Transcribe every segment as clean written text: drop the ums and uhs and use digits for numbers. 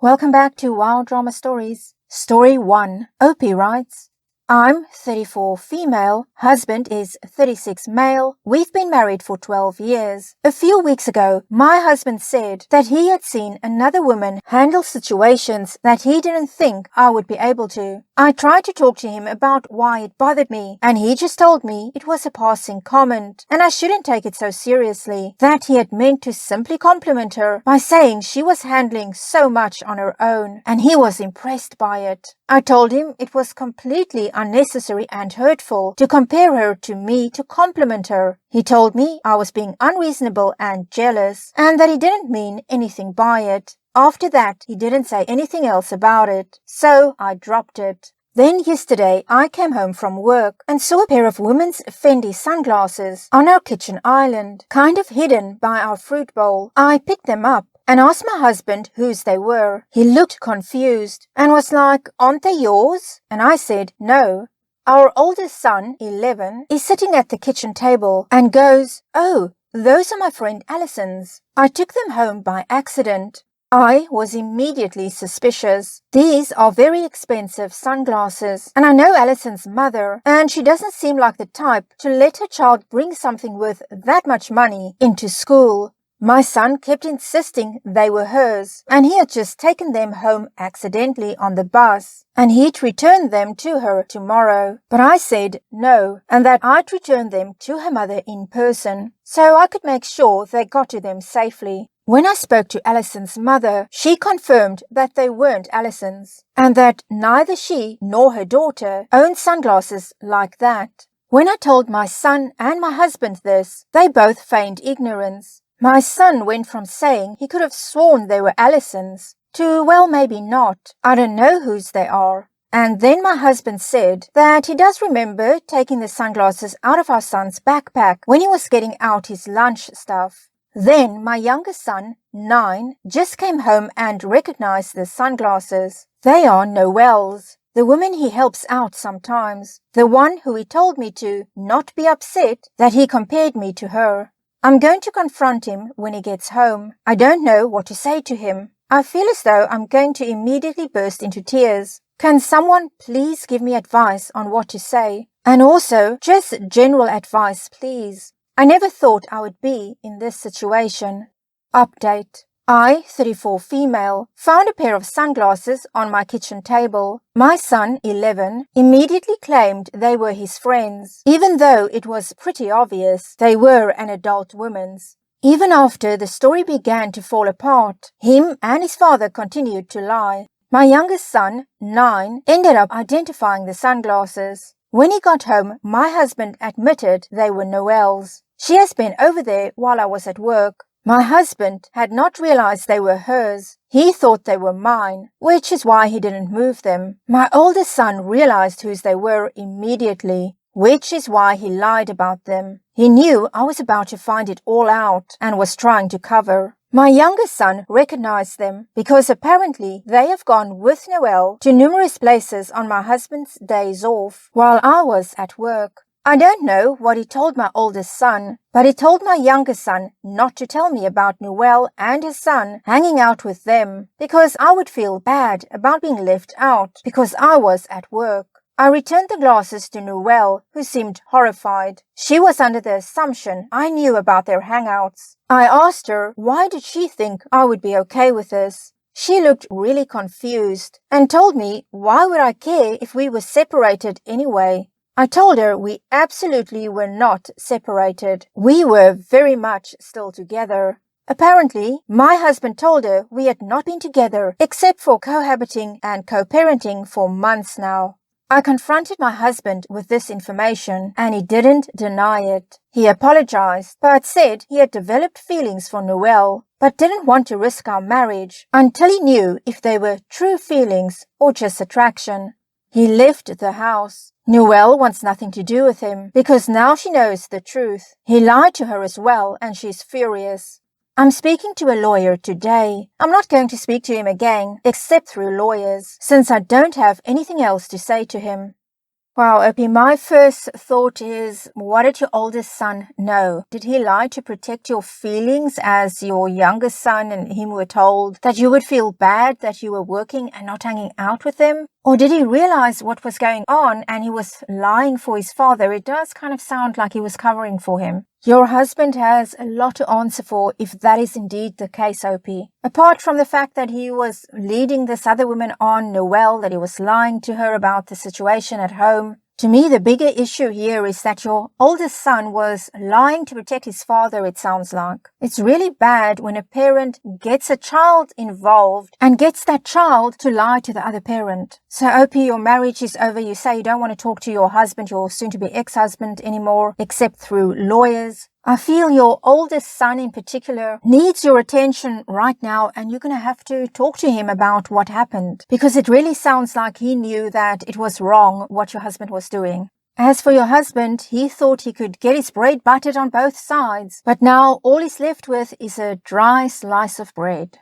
Welcome back to Wild Drama Stories. Story 1. Opie writes, I'm 34 female, husband is 36 male, we've been married for 12 years. A few weeks ago, my husband said that he had seen another woman handle situations that he didn't think I would be able to. I tried to talk to him about why it bothered me, and he just told me it was a passing comment, and I shouldn't take it so seriously, that he had meant to simply compliment her by saying she was handling so much on her own, and he was impressed by it. I told him it was completely unnecessary and hurtful to compare her to me to compliment her. He told me I was being unreasonable and jealous, and that he didn't mean anything by it. After that, he didn't say anything else about it, so I dropped it. Then yesterday, I came home from work and saw a pair of women's Fendi sunglasses on our kitchen island, kind of hidden by our fruit bowl. I picked them up and asked my husband whose they were. He looked confused and was like, "Aren't they yours?" And I said, "No." Our oldest son, 11, is sitting at the kitchen table and goes, "Oh, those are my friend Allison's. I took them home by accident." I was immediately suspicious. These are very expensive sunglasses, and I know Allison's mother, and she doesn't seem like the type to let her child bring something worth that much money into school. My son kept insisting they were hers, and he had just taken them home accidentally on the bus, and he'd return them to her tomorrow. But I said no, and that I'd return them to her mother in person, so I could make sure they got to them safely. When I spoke to Allison's mother, she confirmed that they weren't Allison's, and that neither she nor her daughter owned sunglasses like that. When I told my son and my husband this, they both feigned ignorance. My son went from saying he could have sworn they were Allison's to, well, maybe not. I don't know whose they are. And then my husband said that he does remember taking the sunglasses out of our son's backpack when he was getting out his lunch stuff. Then my youngest son, 9, just came home and recognized the sunglasses. They are Noelle's, the woman he helps out sometimes, the one who he told me to not be upset that he compared me to her. I'm going to confront him when he gets home. I don't know what to say to him. I feel as though I'm going to immediately burst into tears. Can someone please give me advice on what to say? And also, just general advice, please. I never thought I would be in this situation. Update. I, 34 female, found a pair of sunglasses on my kitchen table. My son, 11, immediately claimed they were his friends, even though it was pretty obvious they were an adult woman's. Even after the story began to fall apart, him and his father continued to lie. My youngest son, 9, ended up identifying the sunglasses. When he got home, my husband admitted they were Noelle's. She has been over there while I was at work. My husband had not realized they were hers. He thought they were mine, which is why he didn't move them. My oldest son realized whose they were immediately, which is why he lied about them. He knew I was about to find it all out and was trying to cover. My youngest son recognized them because apparently they have gone with Noelle to numerous places on my husband's days off while I was at work. I don't know what he told my oldest son, but he told my youngest son not to tell me about Noelle and his son hanging out with them because I would feel bad about being left out because I was at work. I returned the glasses to Noelle, who seemed horrified. She was under the assumption I knew about their hangouts. I asked her why did she think I would be okay with this. She looked really confused and told me why would I care if we were separated anyway. I told her we absolutely were not separated. We were very much still together. Apparently, my husband told her we had not been together except for cohabiting and co-parenting for months now. I confronted my husband with this information and he didn't deny it. He apologized but said he had developed feelings for Noelle but didn't want to risk our marriage until he knew if they were true feelings or just attraction. He left the house. Noelle wants nothing to do with him because now she knows the truth. He lied to her as well and she's furious. I'm speaking to a lawyer today. I'm not going to speak to him again except through lawyers since I don't have anything else to say to him. Wow, Opie, my first thought is, what did your oldest son know? Did he lie to protect your feelings as your youngest son and him were told that you would feel bad that you were working and not hanging out with him? Or did he realize what was going on and he was lying for his father? It does kind of sound like he was covering for him. Your husband has a lot to answer for if that is indeed the case, Opie. Apart from the fact that he was leading this other woman on, Noelle, that he was lying to her about the situation at home, to me the bigger issue here is that your oldest son was lying to protect his father, it sounds like. It's really bad when a parent gets a child involved and gets that child to lie to the other parent. So, Opie, your marriage is over. You say you don't want to talk to your husband, your soon-to-be ex-husband anymore, except through lawyers. I feel your oldest son in particular needs your attention right now, and you're going to have to talk to him about what happened, because it really sounds like he knew that it was wrong what your husband was doing. As for your husband, he thought he could get his bread buttered on both sides, but now all he's left with is a dry slice of bread.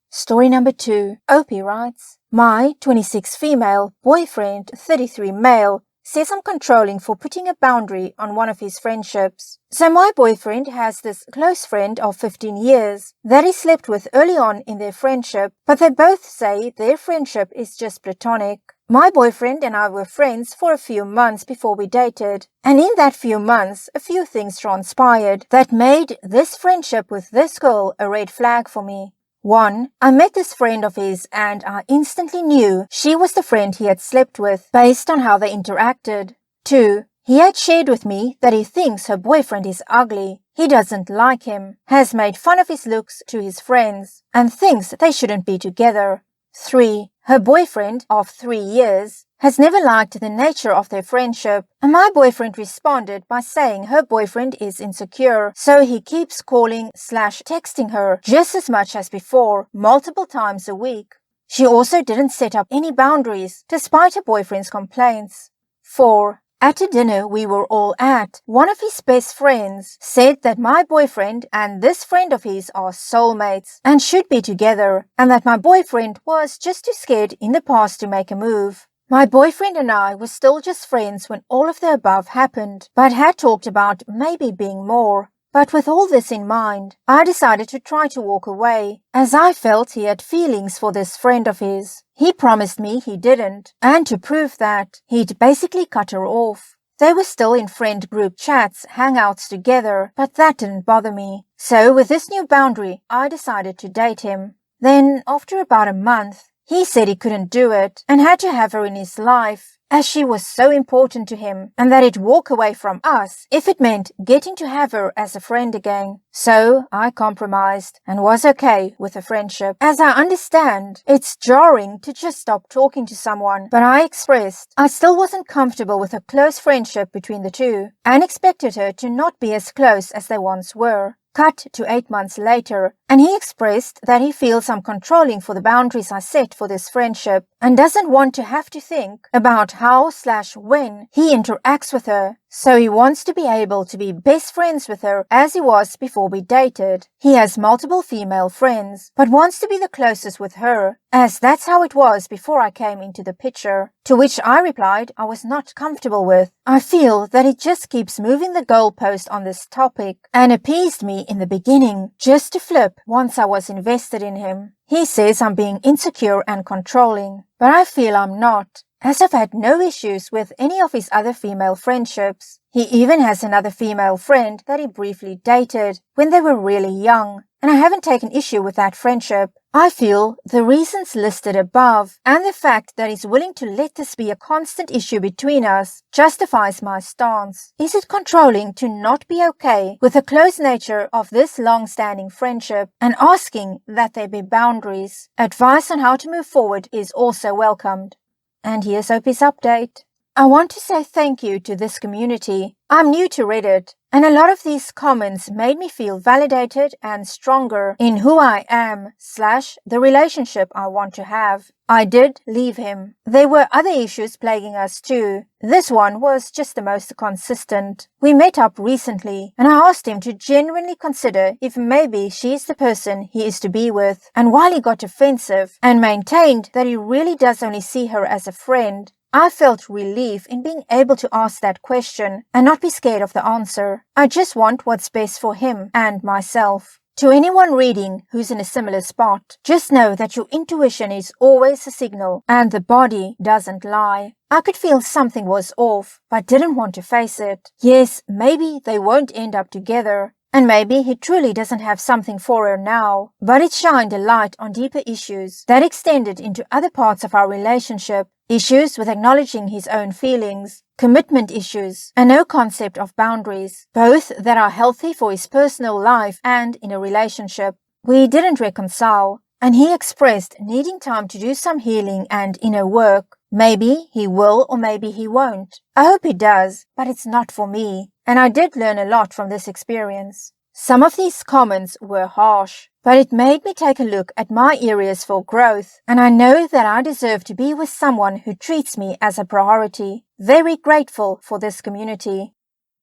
Story number 2. Opie writes, my 26 female boyfriend, 33 male, says I'm controlling for putting a boundary on one of his friendships. So my boyfriend has this close friend of 15 years that he slept with early on in their friendship, but they both say their friendship is just platonic. My boyfriend and I were friends for a few months before we dated, and in that few months, a few things transpired that made this friendship with this girl a red flag for me. 1. I met this friend of his and I instantly knew she was the friend he had slept with based on how they interacted. 2. He had shared with me that he thinks her boyfriend is ugly, he doesn't like him, has made fun of his looks to his friends, and thinks they shouldn't be together. 3. Her boyfriend of 3 years has never liked the nature of their friendship, and my boyfriend responded by saying her boyfriend is insecure, so he keeps calling/texting her just as much as before, multiple times a week. She also didn't set up any boundaries, despite her boyfriend's complaints. 4. At a dinner we were all at, one of his best friends said that my boyfriend and this friend of his are soulmates and should be together, and that my boyfriend was just too scared in the past to make a move. My boyfriend and I were still just friends when all of the above happened, but had talked about maybe being more. But with all this in mind, I decided to try to walk away, as I felt he had feelings for this friend of his. He promised me he didn't, and to prove that, he'd basically cut her off. They were still in friend group chats, hangouts together, but that didn't bother me. So with this new boundary, I decided to date him. Then, after about a month, he said he couldn't do it and had to have her in his life, as she was so important to him, and that he'd walk away from us if it meant getting to have her as a friend again. So I compromised and was okay with the friendship. As I understand, it's jarring to just stop talking to someone, but I expressed I still wasn't comfortable with a close friendship between the two and expected her to not be as close as they once were. Cut to 8 months later, and he expressed that he feels I'm controlling for the boundaries I set for this friendship and doesn't want to have to think about how/when he interacts with her, so he wants to be able to be best friends with her as he was before we dated. He has multiple female friends, but wants to be the closest with her, as that's how it was before I came into the picture, to which I replied I was not comfortable with. I feel that he just keeps moving the goalpost on this topic and appeased me in the beginning just to flip once I was invested in him. He says I'm being insecure and controlling, but I feel I'm not, as I've had no issues with any of his other female friendships. He even has another female friend that he briefly dated when they were really young, and I haven't taken issue with that friendship. I feel the reasons listed above and the fact that he's willing to let this be a constant issue between us justifies my stance. Is it controlling to not be okay with the close nature of this long-standing friendship and asking that there be boundaries? Advice on how to move forward is also welcomed. And here's Opie's update. I want to say thank you to this community. I'm new to Reddit, and a lot of these comments made me feel validated and stronger in who I am/the relationship I want to have. I did leave him. There were other issues plaguing us too. This one was just the most consistent. We met up recently, and I asked him to genuinely consider if maybe she's the person he is to be with. And while he got defensive and maintained that he really does only see her as a friend, I felt relief in being able to ask that question and not be scared of the answer. I just want what's best for him and myself. To anyone reading who's in a similar spot, just know that your intuition is always a signal and the body doesn't lie. I could feel something was off, but didn't want to face it. Yes, maybe they won't end up together, and maybe he truly doesn't have something for her now, but it shined a light on deeper issues that extended into other parts of our relationship. Issues with acknowledging his own feelings, commitment issues, and no concept of boundaries, both that are healthy for his personal life and in a relationship. We didn't reconcile, and he expressed needing time to do some healing and inner work. Maybe he will or maybe he won't. I hope he does, but it's not for me, and I did learn a lot from this experience. Some of these comments were harsh, but it made me take a look at my areas for growth, and I know that I deserve to be with someone who treats me as a priority. Very grateful for this community.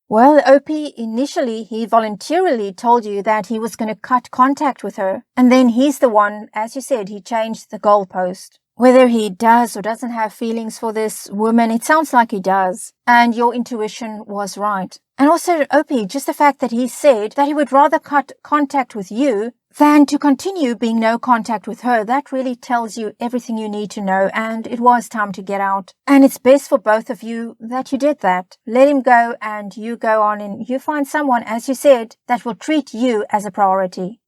Well, OP, initially he voluntarily told you that he was going to cut contact with her, and then he's the one, as you said, he changed the goalpost. Whether he does or doesn't have feelings for this woman, it sounds like he does. And your intuition was right. And also, OP, just the fact that he said that he would rather cut contact with you than to continue being no contact with her, that really tells you everything you need to know, and it was time to get out. And it's best for both of you that you did that. Let him go and you go on and you find someone, as you said, that will treat you as a priority.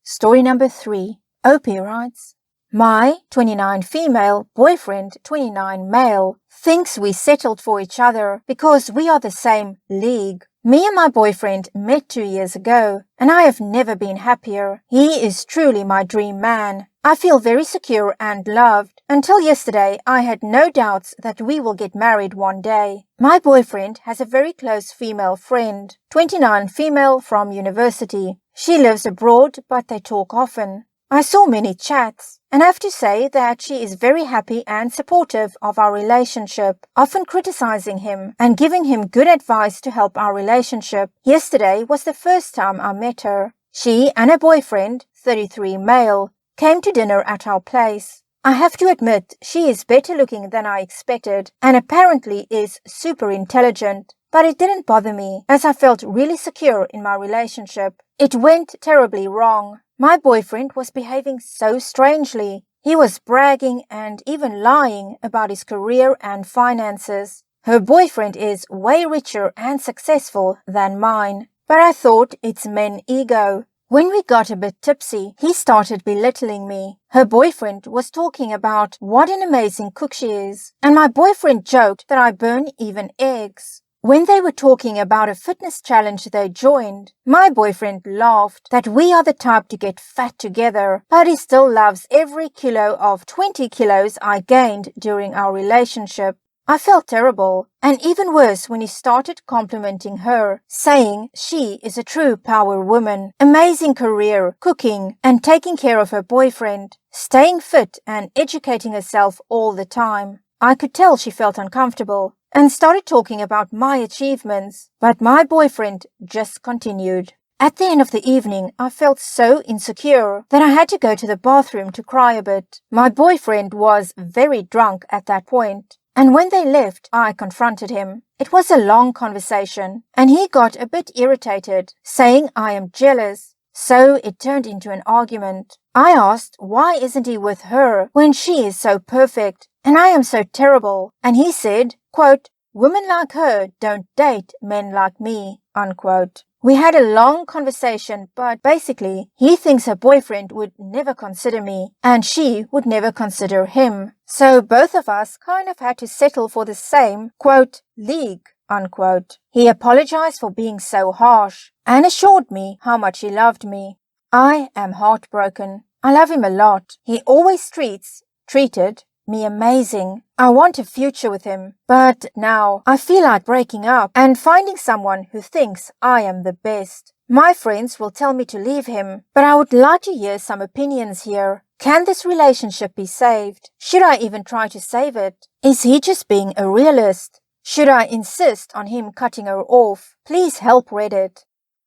Story number 3. OP writes, my 29 female boyfriend, 29 male, thinks we settled for each other because we are the same league. Me and my boyfriend met 2 years ago, and I have never been happier. He is truly my dream man. I feel very secure and loved. Until yesterday, I had no doubts that we will get married one day. My boyfriend has a very close female friend, 29 female from university. She lives abroad, but they talk often. I saw many chats, and have to say that she is very happy and supportive of our relationship, often criticizing him and giving him good advice to help our relationship. Yesterday was the first time I met her. She and her boyfriend, 33 male, came to dinner at our place. I have to admit she is better looking than I expected and apparently is super intelligent. But it didn't bother me, as I felt really secure in my relationship. It went terribly wrong. My boyfriend was behaving so strangely. He was bragging and even lying about his career and finances. Her boyfriend is way richer and successful than mine. But I thought it's men ego. When we got a bit tipsy, he started belittling me. Her boyfriend was talking about what an amazing cook she is, and my boyfriend joked that I burn even eggs. When they were talking about a fitness challenge they joined, my boyfriend laughed that we are the type to get fat together, but he still loves every kilo of 20 kilos I gained during our relationship. I felt terrible, and even worse when he started complimenting her, saying she is a true power woman, amazing career, cooking and taking care of her boyfriend, staying fit and educating herself all the time. I could tell she felt uncomfortable and started talking about my achievements, but my boyfriend just continued. At the end of the evening, I felt so insecure that I had to go to the bathroom to cry a bit. My boyfriend was very drunk at that point, and when they left, I confronted him. It was a long conversation, and he got a bit irritated, saying I am jealous. So it turned into an argument. I asked why isn't he with her when she is so perfect and I am so terrible, and he said, quote, women like her don't date men like me, unquote. We had a long conversation, but basically, he thinks her boyfriend would never consider me, and she would never consider him. So both of us kind of had to settle for the same, quote, league, unquote. He apologized for being so harsh, and assured me how much he loved me. I am heartbroken. I love him a lot. He always treated me amazing. I want a future with him, but now I feel like breaking up and finding someone who thinks I am the best. My friends will tell me to leave him, but I would like to hear some opinions here. Can this relationship be saved? Should I even try to save it? Is he just being a realist? Should I insist on him cutting her off? Please help Reddit.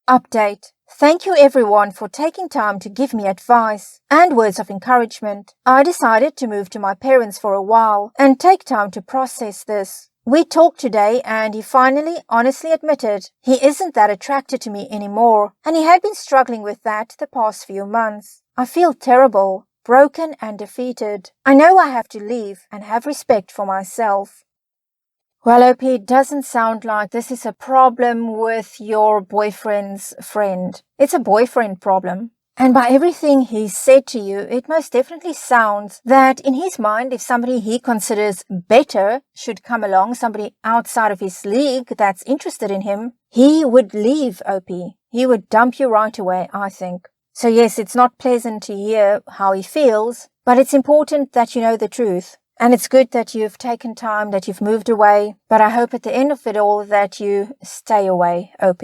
Update. Thank you everyone for taking time to give me advice and words of encouragement. I decided to move to my parents for a while and take time to process this. We talked today and he finally honestly admitted he isn't that attracted to me anymore, and he had been struggling with that the past few months. I feel terrible, broken and defeated. I know I have to leave and have respect for myself. Well, OP, it doesn't sound like this is a problem with your boyfriend's friend. It's a boyfriend problem. And by everything he said to you, it most definitely sounds that in his mind, if somebody he considers better should come along, somebody outside of his league that's interested in him, he would leave, OP. He would dump you right away, I think. So yes, it's not pleasant to hear how he feels, but it's important that you know the truth. And it's good that you've taken time, that you've moved away, but I hope at the end of it all that you stay away, OP.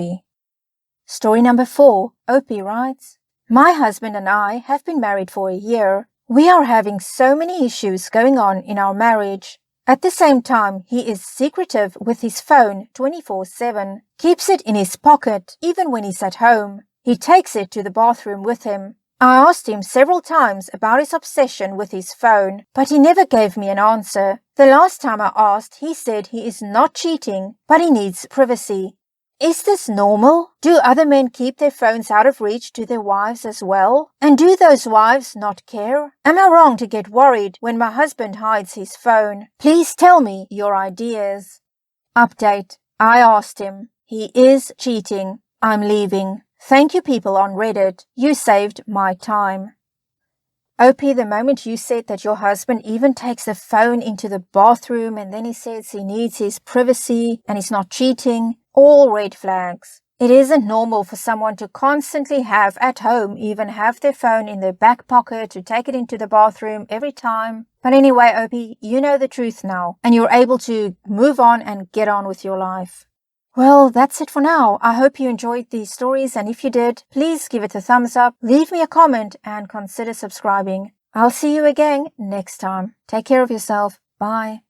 Story number 4, OP writes, my husband and I have been married for a year. We are having so many issues going on in our marriage. At the same time, he is secretive with his phone 24/7, keeps it in his pocket even when he's at home. He takes it to the bathroom with him. I asked him several times about his obsession with his phone, but he never gave me an answer. The last time I asked, he said he is not cheating, but he needs privacy. Is this normal? Do other men keep their phones out of reach to their wives as well? And do those wives not care? Am I wrong to get worried when my husband hides his phone? Please tell me your ideas. Update. I asked him. He is cheating. I'm leaving. Thank you people on Reddit. You saved my time. OP, the moment you said that your husband even takes the phone into the bathroom and then he says he needs his privacy and he's not cheating, all red flags. It isn't normal for someone to constantly have at home, even have their phone in their back pocket to take it into the bathroom every time. But anyway, OP, you know the truth now and you're able to move on and get on with your life. Well, that's it for now. I hope you enjoyed these stories, and if you did, please give it a thumbs up, leave me a comment, and consider subscribing. I'll see you again next time. Take care of yourself. Bye.